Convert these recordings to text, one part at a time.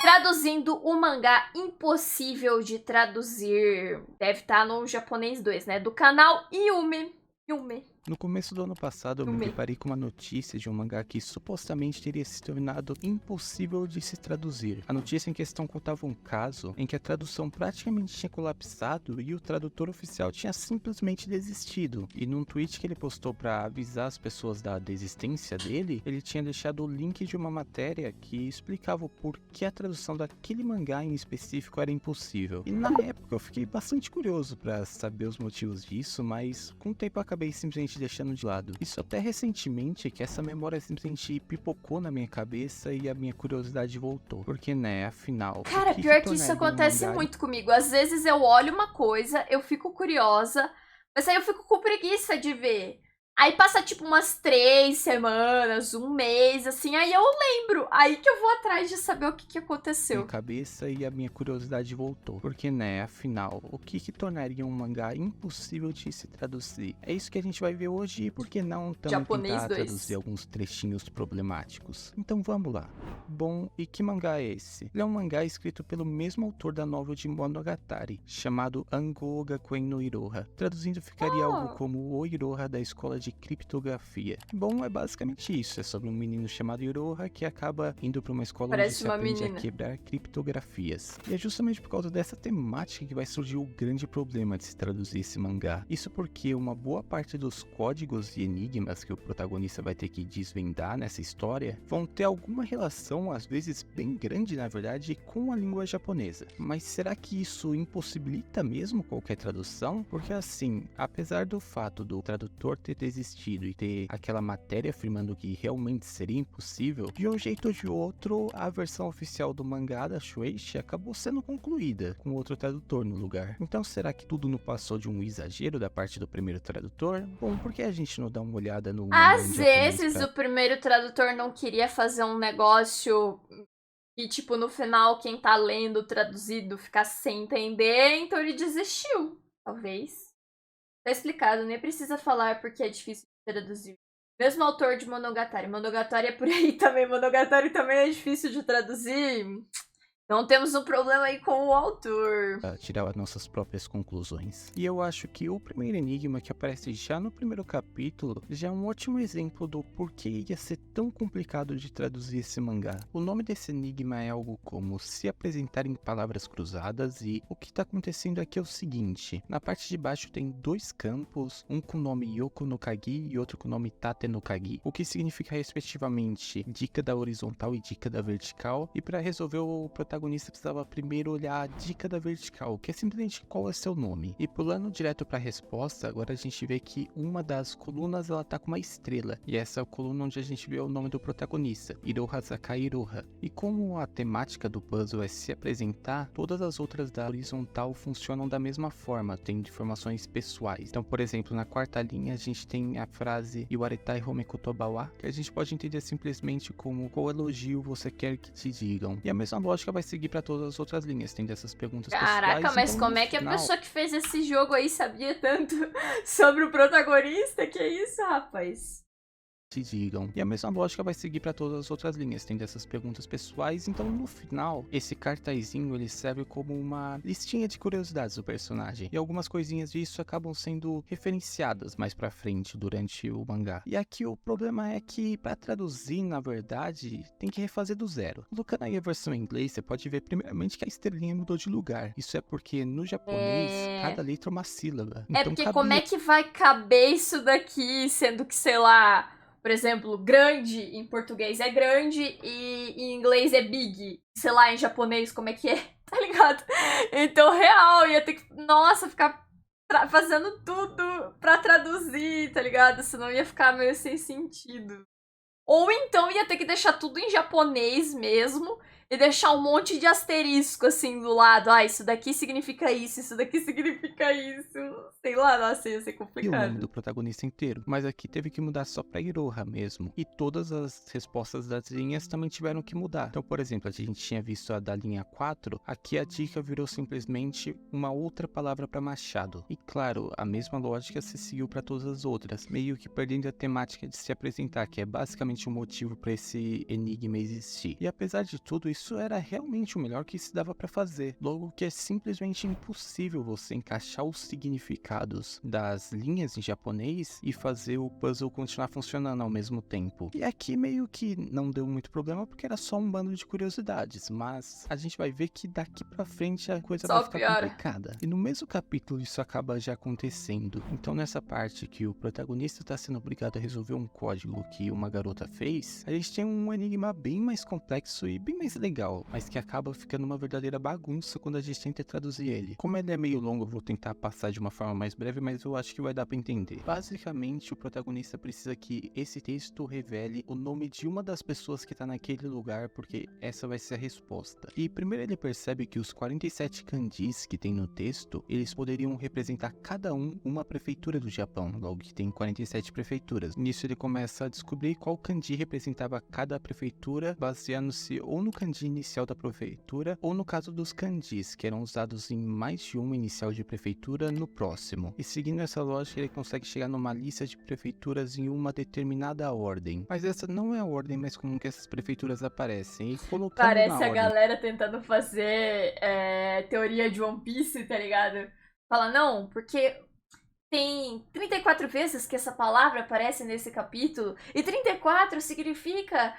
Traduzindo o mangá Impossível de Traduzir. Deve estar no japonês 2, né? Do canal Yume. Yume. No começo do ano passado, eu me deparei com uma notícia de um mangá que supostamente teria se tornado impossível de se traduzir. A notícia em questão contava um caso em que a tradução praticamente tinha colapsado e o tradutor oficial tinha simplesmente desistido. E num tweet que ele postou para avisar as pessoas da desistência dele, ele tinha deixado o link de uma matéria que explicava o porquê a tradução daquele mangá em específico era impossível. E na época eu fiquei bastante curioso para saber os motivos disso, mas com o tempo eu acabei simplesmente deixando de lado. Isso até recentemente, que essa memória simplesmente pipocou na minha cabeça e a minha curiosidade voltou. Porque, né, afinal... Cara, pior que isso acontece muito comigo. Às vezes eu olho uma coisa, eu fico curiosa, mas aí eu fico com preguiça de ver. Aí passa tipo umas 3 semanas, um mês, assim, aí eu lembro. Aí que eu vou atrás de saber o que aconteceu. Minha cabeça e a minha curiosidade voltou. Porque, né, afinal, o que tornaria um mangá impossível de se traduzir? É isso que a gente vai ver hoje e por que não também tentar traduzir alguns trechinhos problemáticos. Então vamos lá. Bom, e que mangá é esse? Ele é um mangá escrito pelo mesmo autor da novel de Monogatari, chamado Ango Gakuen no Iroha. Traduzindo ficaria algo como o Iroha da escola de criptografia. Bom, é basicamente isso. É sobre um menino chamado Iroha que acaba indo para uma escola onde se aprende a quebrar criptografias. E é justamente por causa dessa temática que vai surgir o grande problema de se traduzir esse mangá. Isso porque uma boa parte dos códigos e enigmas que o protagonista vai ter que desvendar nessa história vão ter alguma relação, às vezes bem grande na verdade, com a língua japonesa. Mas será que isso impossibilita mesmo qualquer tradução? Porque assim, apesar do fato do tradutor ter desistido e ter aquela matéria afirmando que realmente seria impossível, de um jeito ou de outro, a versão oficial do mangá da Shueisha acabou sendo concluída, com outro tradutor no lugar. Então será que tudo não passou de um exagero da parte do primeiro tradutor? Bom, por que a gente não dá uma olhada no mangá Às vezes o primeiro tradutor não queria fazer um negócio e, tipo, no final quem tá lendo traduzido ficar sem entender, então ele desistiu. Talvez. Tá explicado, nem precisa falar porque é difícil de traduzir. Mesmo autor de Monogatari. Monogatari é por aí também. Monogatari também é difícil de traduzir. Então temos um problema aí com o autor. Tirar as nossas próprias conclusões. E eu acho que o primeiro enigma que aparece já no primeiro capítulo já é um ótimo exemplo do porquê ia ser tão complicado de traduzir esse mangá. O nome desse enigma é algo como se apresentar em palavras cruzadas e o que está acontecendo aqui é o seguinte. Na parte de baixo tem dois campos, um com o nome Yoko no Kagi e outro com o nome Tate no Kagi, o que significa respectivamente dica da horizontal e dica da vertical, e para resolver o protagonista precisava primeiro olhar a dica da vertical, que é simplesmente qual é seu nome. E pulando direto para a resposta, agora a gente vê que uma das colunas ela tá com uma estrela, e essa é a coluna onde a gente vê o nome do protagonista, Iroha Sakai Iroha. E como a temática do puzzle é se apresentar, todas as outras da horizontal funcionam da mesma forma, tendo informações pessoais. Então, por exemplo, na quarta linha a gente tem a frase Iwaretai Homekotobawa, que a gente pode entender simplesmente como qual elogio você quer que te digam. E a mesma lógica vai seguir para todas as outras linhas, tem dessas perguntas pessoais. Caraca, mas então, como é que a pessoa que fez esse jogo aí sabia tanto sobre o protagonista? Que isso, rapaz? Te digam. E a mesma lógica vai seguir para todas as outras linhas, tem dessas perguntas pessoais, então no final, esse cartazinho ele serve como uma listinha de curiosidades do personagem, e algumas coisinhas disso acabam sendo referenciadas mais pra frente durante o mangá. E aqui o problema é que para traduzir, na verdade, tem que refazer do zero. Colocando aí a versão em inglês, você pode ver primeiramente que a estrelinha mudou de lugar. Isso é porque no japonês, cada letra é uma sílaba. Então, porque como é que vai caber isso daqui, sendo que, sei lá... Por exemplo, grande em português é grande e em inglês é big. Sei lá, em japonês, como é que é? Tá ligado? Então, real, ia ter que, nossa, ficar fazendo tudo pra traduzir, tá ligado? Senão ia ficar meio sem sentido. Ou então ia ter que deixar tudo em japonês mesmo e deixar um monte de asterisco assim do lado. Ah, isso daqui significa isso daqui significa isso. Sei lá, nossa, ia ser complicado. E o nome do protagonista inteiro. Mas aqui teve que mudar só pra Iroha mesmo. E todas as respostas das linhas também tiveram que mudar. Então, por exemplo, a gente tinha visto a da linha 4. Aqui a dica virou simplesmente uma outra palavra pra machado. E claro, a mesma lógica se seguiu pra todas as outras. Meio que perdendo a temática de se apresentar, que é basicamente um motivo pra esse enigma existir. E apesar de tudo, isso isso era realmente o melhor que se dava pra fazer, logo que é simplesmente impossível você encaixar os significados das linhas em japonês e fazer o puzzle continuar funcionando ao mesmo tempo. E aqui meio que não deu muito problema porque era só um bando de curiosidades, mas a gente vai ver que daqui pra frente a coisa vai ficar complicada. E no mesmo capítulo isso acaba já acontecendo. Então nessa parte que o protagonista tá sendo obrigado a resolver um código que uma garota fez, a gente tem um enigma bem mais complexo e bem mais legal, mas que acaba ficando uma verdadeira bagunça quando a gente tenta traduzir ele. Como ele é meio longo, eu vou tentar passar de uma forma mais breve, mas eu acho que vai dar pra entender. Basicamente, o protagonista precisa que esse texto revele o nome de uma das pessoas que tá naquele lugar, porque essa vai ser a resposta. E primeiro ele percebe que os 47 kanjis que tem no texto, eles poderiam representar cada uma prefeitura do Japão, logo que tem 47 prefeituras. Nisso ele começa a descobrir qual kanji representava cada prefeitura, baseando-se ou no kanji inicial da prefeitura, ou no caso dos kanjis, que eram usados em mais de uma inicial de prefeitura no próximo. E seguindo essa lógica, ele consegue chegar numa lista de prefeituras em uma determinada ordem. Mas essa não é a ordem mais comum que essas prefeituras aparecem. E colocando Parece na a ordem... galera tentando fazer teoria de One Piece, tá ligado? Fala, não, porque tem 34 vezes que essa palavra aparece nesse capítulo, e 34 significa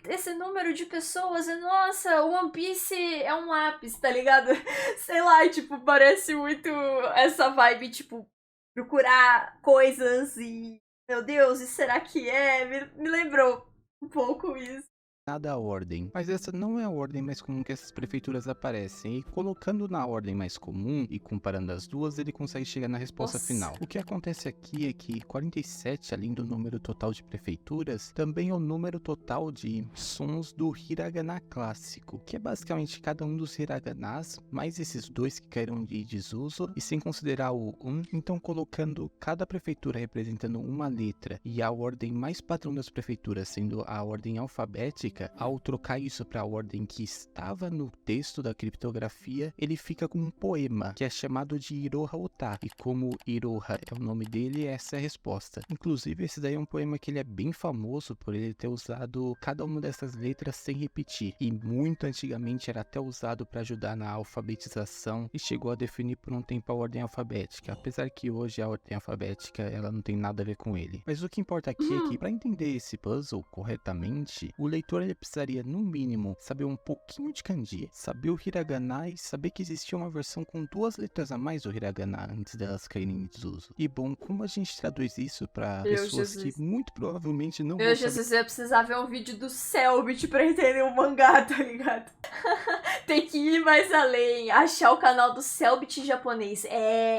esse número de pessoas, e nossa, o One Piece é um lápis, tá ligado? Sei lá, tipo, parece muito essa vibe, tipo, procurar coisas e, meu Deus, e será que é? Me lembrou um pouco isso. Nada ordem, mas essa não é a ordem mais comum que essas prefeituras aparecem, e colocando na ordem mais comum e comparando as duas, ele consegue chegar na resposta final. O que acontece aqui é que 47, além do número total de prefeituras, também é o número total de sons do hiragana clássico, que é basicamente cada um dos hiraganas, mais esses dois que caíram de desuso, e sem considerar o então colocando cada prefeitura representando uma letra, e a ordem mais padrão das prefeituras sendo a ordem alfabética, ao trocar isso para a ordem que estava no texto da criptografia, ele fica com um poema, que é chamado de Iroha Ota. E como Iroha é o nome dele, essa é a resposta. Inclusive, esse daí é um poema que ele é bem famoso por ele ter usado cada uma dessas letras sem repetir. E muito antigamente era até usado para ajudar na alfabetização e chegou a definir por um tempo a ordem alfabética. Apesar que hoje a ordem alfabética ela não tem nada a ver com ele. Mas o que importa aqui é que para entender esse puzzle corretamente, o leitor ele precisaria, no mínimo, saber um pouquinho de kanji, saber o hiragana e saber que existia uma versão com 2 letras a mais do hiragana antes delas caírem em desuso. E bom, como a gente traduz isso para pessoas que muito provavelmente não vão saber... Eu ia precisar ver um vídeo do Cellbit pra entender o mangá, tá ligado? Tem que ir mais além, achar o canal do Cellbit japonês.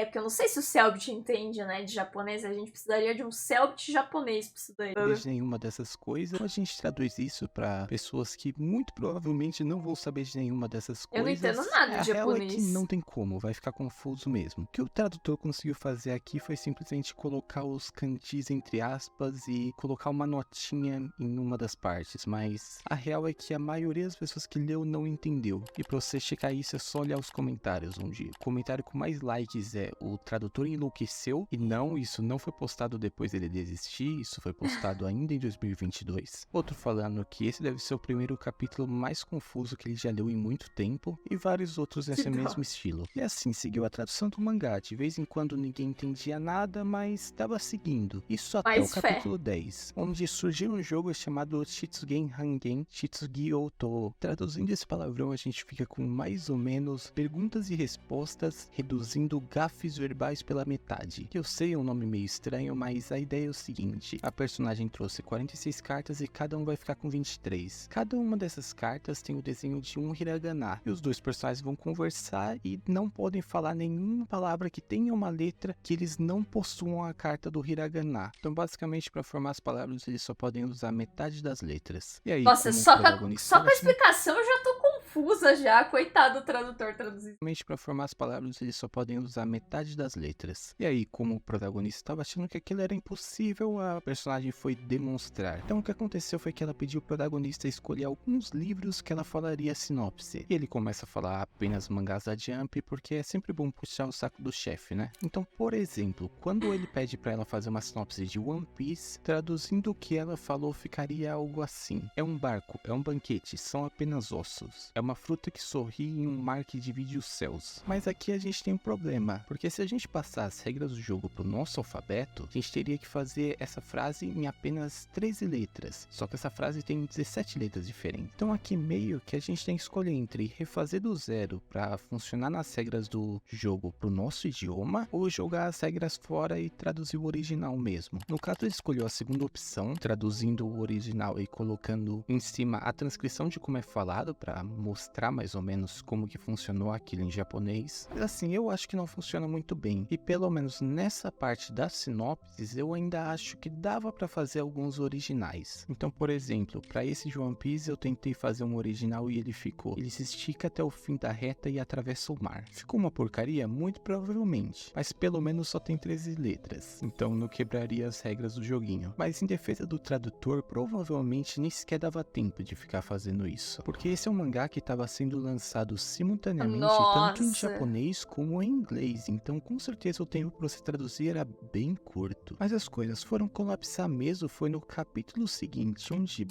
Porque eu não sei se o Cellbit entende, né, de japonês, a gente precisaria de um Cellbit japonês pra isso daí. De nenhuma dessas coisas, a gente traduz isso pra pessoas que muito provavelmente não vão saber de nenhuma dessas coisas. Eu não entendo nada de japonês. A real é que não tem como, vai ficar confuso mesmo. O que o tradutor conseguiu fazer aqui foi simplesmente colocar os kanjis entre aspas e colocar uma notinha em uma das partes, mas a real é que a maioria das pessoas que leu não entendeu. E pra você checar isso é só olhar os comentários, onde o comentário com mais likes é o tradutor enlouqueceu, e não, isso não foi postado depois dele desistir, isso foi postado ainda em 2022. Outro falando que esse deve ser o primeiro capítulo mais confuso que ele já leu em muito tempo, e vários outros nesse mesmo estilo. E assim, seguiu a tradução do mangá, de vez em quando ninguém entendia nada, mas estava seguindo. Isso até o capítulo 10, onde surgiu um jogo chamado Shitsugen Hangen Shitsugi Outo. Traduzindo esse palavrão, a gente fica com mais ou menos perguntas e respostas, reduzindo gafes verbais pela metade. Eu sei, é um nome meio estranho, mas a ideia é o seguinte: a personagem trouxe 46 cartas e cada um vai ficar com 23. Cada uma dessas cartas tem o desenho de um hiragana, e os dois personagens vão conversar e não podem falar nenhuma palavra que tenha uma letra que eles não possuam a carta do hiragana. Então basicamente, para formar as palavras, eles só podem usar metade das letras. E aí, nossa, só com a explicação eu já tô confuso. confusa já, coitado do tradutor traduzindo. Para formar as palavras, eles só podem usar metade das letras. E aí, como o protagonista estava achando que aquilo era impossível, a personagem foi demonstrar. Então o que aconteceu foi que ela pediu ao protagonista escolher alguns livros que ela falaria a sinopse. E ele começa a falar apenas mangás da Jump, porque é sempre bom puxar o saco do chefe, né? Então, por exemplo, quando ele pede para ela fazer uma sinopse de One Piece, traduzindo o que ela falou ficaria algo assim: é um barco, é um banquete, são apenas ossos. É uma fruta que sorri em um mar que divide os céus. Mas aqui a gente tem um problema, porque se a gente passar as regras do jogo pro nosso alfabeto, a gente teria que fazer essa frase em apenas 13 letras. Só que essa frase tem 17 letras diferentes. Então aqui meio que a gente tem que escolher entre refazer do zero para funcionar nas regras do jogo pro nosso idioma, ou jogar as regras fora e traduzir o original mesmo. No caso ele escolheu a segunda opção, traduzindo o original e colocando em cima a transcrição de como é falado para mostrar mais ou menos como que funcionou aquilo em japonês. Mas assim, eu acho que não funciona muito bem. E pelo menos nessa parte das sinopses, eu ainda acho que dava para fazer alguns originais. Então, por exemplo, para esse de One Piece eu tentei fazer um original e ele ficou: ele se estica até o fim da reta e atravessa o mar. Ficou uma porcaria? Muito provavelmente, mas pelo menos só tem 13 letras, então não quebraria as regras do joguinho. Mas em defesa do tradutor, provavelmente nem sequer dava tempo de ficar fazendo isso, porque esse é um mangá que estava sendo lançado simultaneamente tanto em japonês como em inglês, então com certeza o tempo para você traduzir era bem curto. Mas as coisas foram colapsar mesmo foi no capítulo seguinte, onde,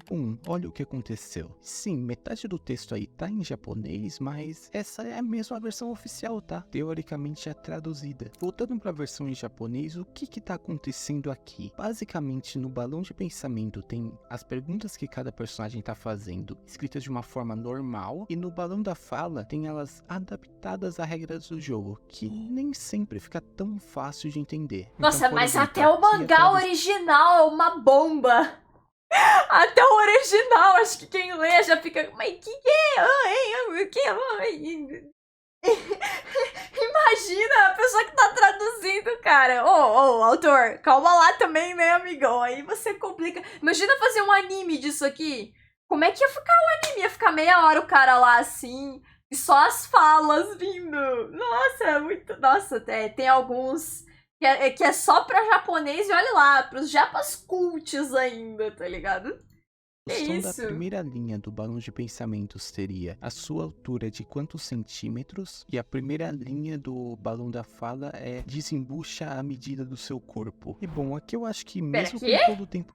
olha o que aconteceu. Sim, metade do texto aí tá em japonês, mas essa é a mesma versão oficial, tá? Teoricamente é traduzida. Voltando para a versão em japonês, o que tá acontecendo aqui? Basicamente, no balão de pensamento tem as perguntas que cada personagem tá fazendo, escritas de uma forma normal, e no balão da fala tem elas adaptadas a regras do jogo, que nem sempre fica tão fácil de entender. Nossa, então, mas exemplo, até o mangá original é uma bomba. Até o original, acho que quem lê já fica, mas que Imagina a pessoa que tá traduzindo, cara. Ô, autor, calma lá também, né, amigão? Aí você complica. Imagina fazer um anime disso aqui. Como é que ia ficar o anime? Ia ficar meia hora o cara lá assim, e só as falas vindo. Nossa, muito. Nossa, tem alguns que é só pra japonês e olha lá, pros japas cults ainda, tá ligado? A questão da primeira linha do balão de pensamentos seria: a sua altura é de quantos centímetros? E a primeira linha do balão da fala é: desembucha a medida do seu corpo. E bom, aqui eu acho que mesmo com todo o tempo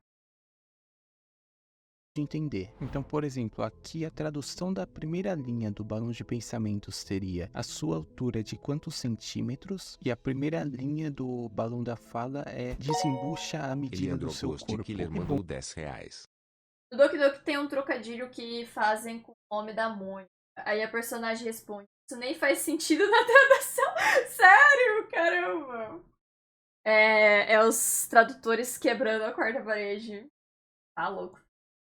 de entender. Então, por exemplo, aqui a tradução da primeira linha do balão de pensamentos seria: a sua altura é de quantos centímetros? E a primeira linha do balão da fala é: desembucha a medida do seu corpo. Killer mandou R$10. No Doki Doki tem um trocadilho que fazem com o nome da Mônica. Aí a personagem responde: isso nem faz sentido na tradução. Sério, caramba. É os tradutores quebrando a quarta parede. Tá louco.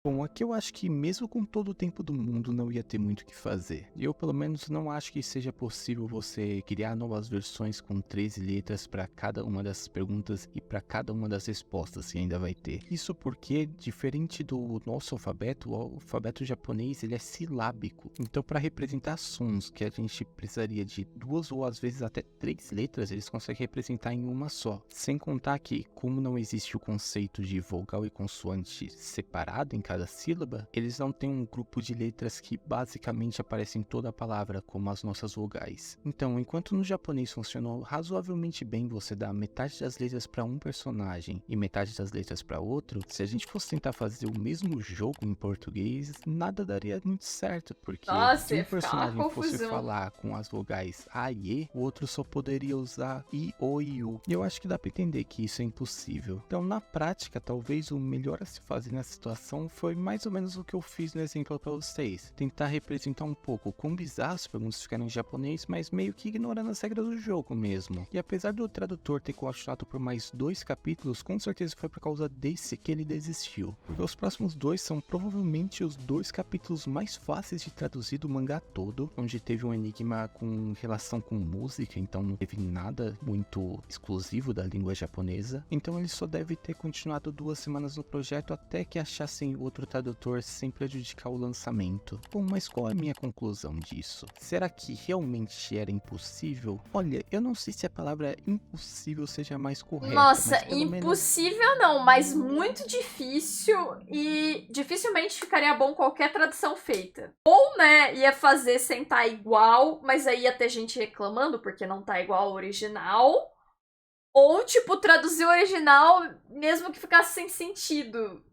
Bom, aqui eu acho que mesmo com todo o tempo do mundo não ia ter muito o que fazer. Eu pelo menos não acho que seja possível você criar novas versões com 13 letras para cada uma dessas perguntas e para cada uma das respostas que ainda vai ter. Isso porque, diferente do nosso alfabeto, o alfabeto japonês ele é silábico. Então para representar sons que a gente precisaria de 2 ou às vezes até 3 letras, eles conseguem representar em uma só. Sem contar que, como não existe o conceito de vogal e consoante separado em cada sílaba, eles não têm um grupo de letras que basicamente aparecem em toda a palavra, como as nossas vogais. Então, enquanto no japonês funcionou razoavelmente bem você dar metade das letras para um personagem e metade das letras para outro, se a gente fosse tentar fazer o mesmo jogo em português, nada daria muito certo, porque se um personagem fosse falar com as vogais A e E, o outro só poderia usar I, O e U. E eu acho que dá para entender que isso é impossível. Então, na prática, talvez o melhor a se fazer nessa situação foi mais ou menos o que eu fiz no exemplo para vocês. Tentar representar um pouco quão bizarro as perguntas ficaram em japonês, mas meio que ignorando as regras do jogo mesmo. E apesar do tradutor ter continuado por mais 2 capítulos, com certeza foi por causa desse que ele desistiu. Porque os próximos 2 são provavelmente os 2 capítulos mais fáceis de traduzir do mangá todo, onde teve um enigma com relação com música, então não teve nada muito exclusivo da língua japonesa. Então ele só deve ter continuado 2 semanas no projeto até que achassem o outro tradutor sem prejudicar o lançamento. Bom, mas qual é a minha conclusão disso? Será que realmente era impossível? Olha, eu não sei se a palavra impossível seja mais correta. Nossa, mas pelo impossível menos... não, mas muito difícil e dificilmente ficaria bom qualquer tradução feita. Ou, né, ia fazer sem tá igual, mas aí ia ter gente reclamando porque não tá igual ao original. Ou, tipo, traduzir o original mesmo que ficasse sem sentido.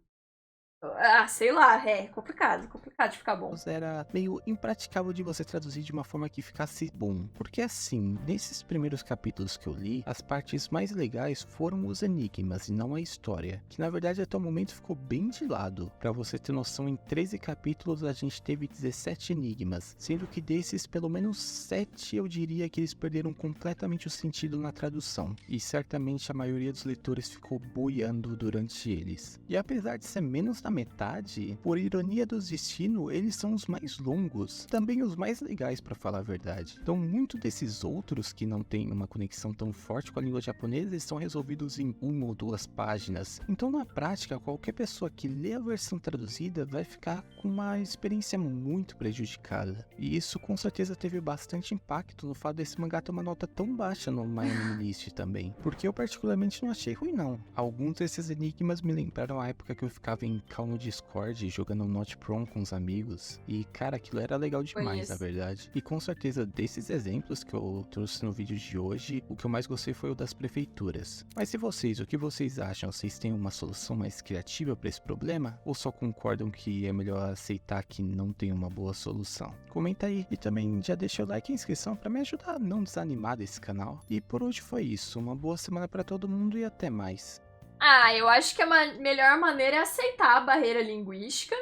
Ah, sei lá, é complicado de ficar bom. Era meio impraticável de você traduzir de uma forma que ficasse bom. Porque assim, nesses primeiros capítulos que eu li, as partes mais legais foram os enigmas e não a história. Que na verdade até o momento ficou bem de lado. Pra você ter noção, em 13 capítulos a gente teve 17 enigmas. Sendo que desses, pelo menos 7 eu diria que eles perderam completamente o sentido na tradução. E certamente a maioria dos leitores ficou boiando durante eles. E apesar de ser menos da metade, por ironia do destino, eles são os mais longos, também os mais legais pra falar a verdade. Então, muito desses outros que não têm uma conexão tão forte com a língua japonesa, eles são resolvidos em 1 ou 2 páginas. Então, na prática, qualquer pessoa que lê a versão traduzida vai ficar com uma experiência muito prejudicada. E isso com certeza teve bastante impacto no fato desse mangá ter uma nota tão baixa no My Anime List também. Porque eu particularmente não achei ruim não. Alguns desses enigmas me lembraram a época que eu ficava em call no Discord jogando Not Prom com os amigos. E cara, aquilo era legal demais, na verdade. E com certeza desses exemplos que eu trouxe no vídeo de hoje, o que eu mais gostei foi o das prefeituras. Mas e vocês, o que vocês acham? Vocês têm uma solução mais criativa para esse problema? Ou só concordam que é melhor aceitar que não tem uma boa solução? Comenta aí. E também já deixa o like e a inscrição para me ajudar a não desanimar desse canal. E por hoje foi isso. Uma boa semana para todo mundo e até mais. Ah, eu acho que a melhor maneira é aceitar a barreira linguística,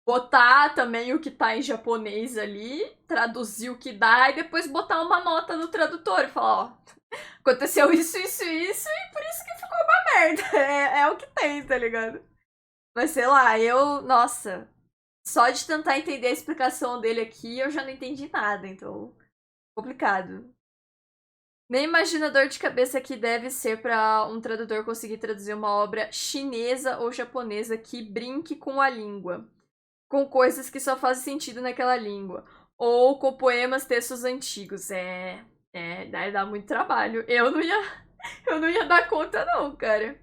botar também o que tá em japonês ali, traduzir o que dá e depois botar uma nota no tradutor e falar, ó, aconteceu isso e por isso que ficou uma merda. É o que tem, tá ligado? Mas sei lá, nossa, só de tentar entender a explicação dele aqui eu já não entendi nada, então, complicado. Nem imagina a dor de cabeça que deve ser para um tradutor conseguir traduzir uma obra chinesa ou japonesa que brinque com a língua, com coisas que só fazem sentido naquela língua, ou com poemas, textos antigos. Dá muito trabalho. Eu não ia dar conta não, cara.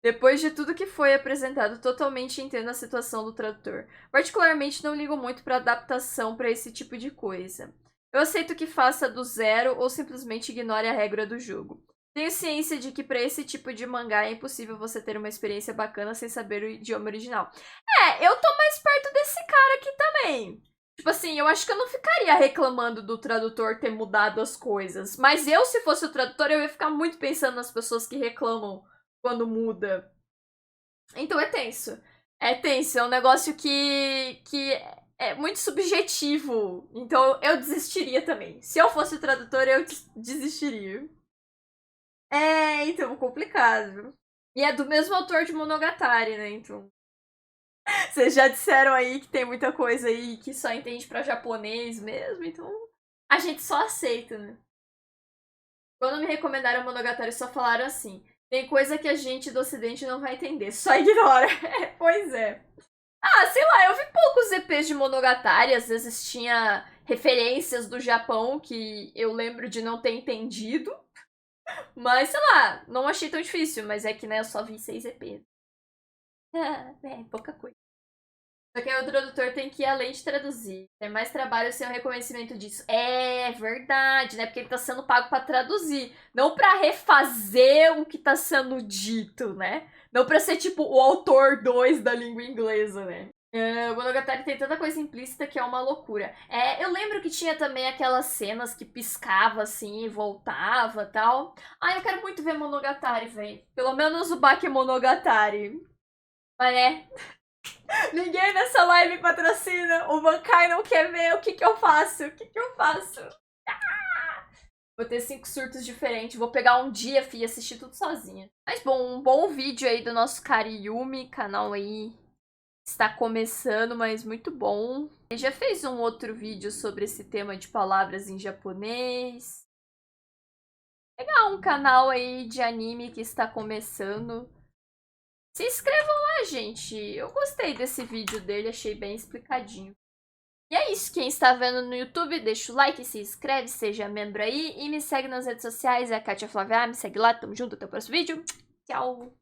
Depois de tudo que foi apresentado, totalmente entendo a situação do tradutor. Particularmente não ligo muito para adaptação para esse tipo de coisa. Eu aceito que faça do zero ou simplesmente ignore a regra do jogo. Tenho ciência de que para esse tipo de mangá é impossível você ter uma experiência bacana sem saber o idioma original. Eu tô mais perto desse cara aqui também. Tipo assim, eu acho que eu não ficaria reclamando do tradutor ter mudado as coisas. Mas eu, se fosse o tradutor, eu ia ficar muito pensando nas pessoas que reclamam quando muda. Então é tenso. É tenso, é um negócio que é muito subjetivo. Então eu desistiria também. Se eu fosse o tradutor, eu desistiria. Então, complicado. E é do mesmo autor de Monogatari, né? Então. Vocês já disseram aí que tem muita coisa aí que só entende pra japonês mesmo, então. A gente só aceita, né? Quando me recomendaram Monogatari, só falaram assim: tem coisa que a gente do ocidente não vai entender, só ignora. Pois é. Ah, sei lá, eu vi poucos EPs de Monogatari, às vezes tinha referências do Japão que eu lembro de não ter entendido. Mas, sei lá, não achei tão difícil, mas é que, né, eu só vi 6 EPs. Pouca coisa. Só que aí o tradutor tem que ir além de traduzir. Ter mais trabalho sem o reconhecimento disso. É verdade, né? Porque ele tá sendo pago pra traduzir. Não pra refazer o que tá sendo dito, né? Não pra ser, tipo, o autor 2 da língua inglesa, né? O Monogatari tem tanta coisa implícita que é uma loucura. Eu lembro que tinha também aquelas cenas que piscava assim e voltava e tal. Eu quero muito ver Monogatari, velho. Pelo menos o Bakemonogatari. Mas né? Ninguém nessa live patrocina. O Bankai não quer ver. O que eu faço? O que eu faço? Vou ter 5 surtos diferentes. Vou pegar um dia, e assistir tudo sozinha. Mas bom, um bom vídeo aí do nosso Kariyumi. Canal aí está começando, mas muito bom. Ele já fez um outro vídeo sobre esse tema de palavras em japonês. Legal, um canal aí de anime que está começando. Se inscrevam lá, gente. Eu gostei desse vídeo dele, achei bem explicadinho. E é isso, quem está vendo no YouTube, deixa o like, se inscreve, seja membro aí e me segue nas redes sociais, é a Kátia Flávia, me segue lá, tamo junto, até o próximo vídeo. Tchau!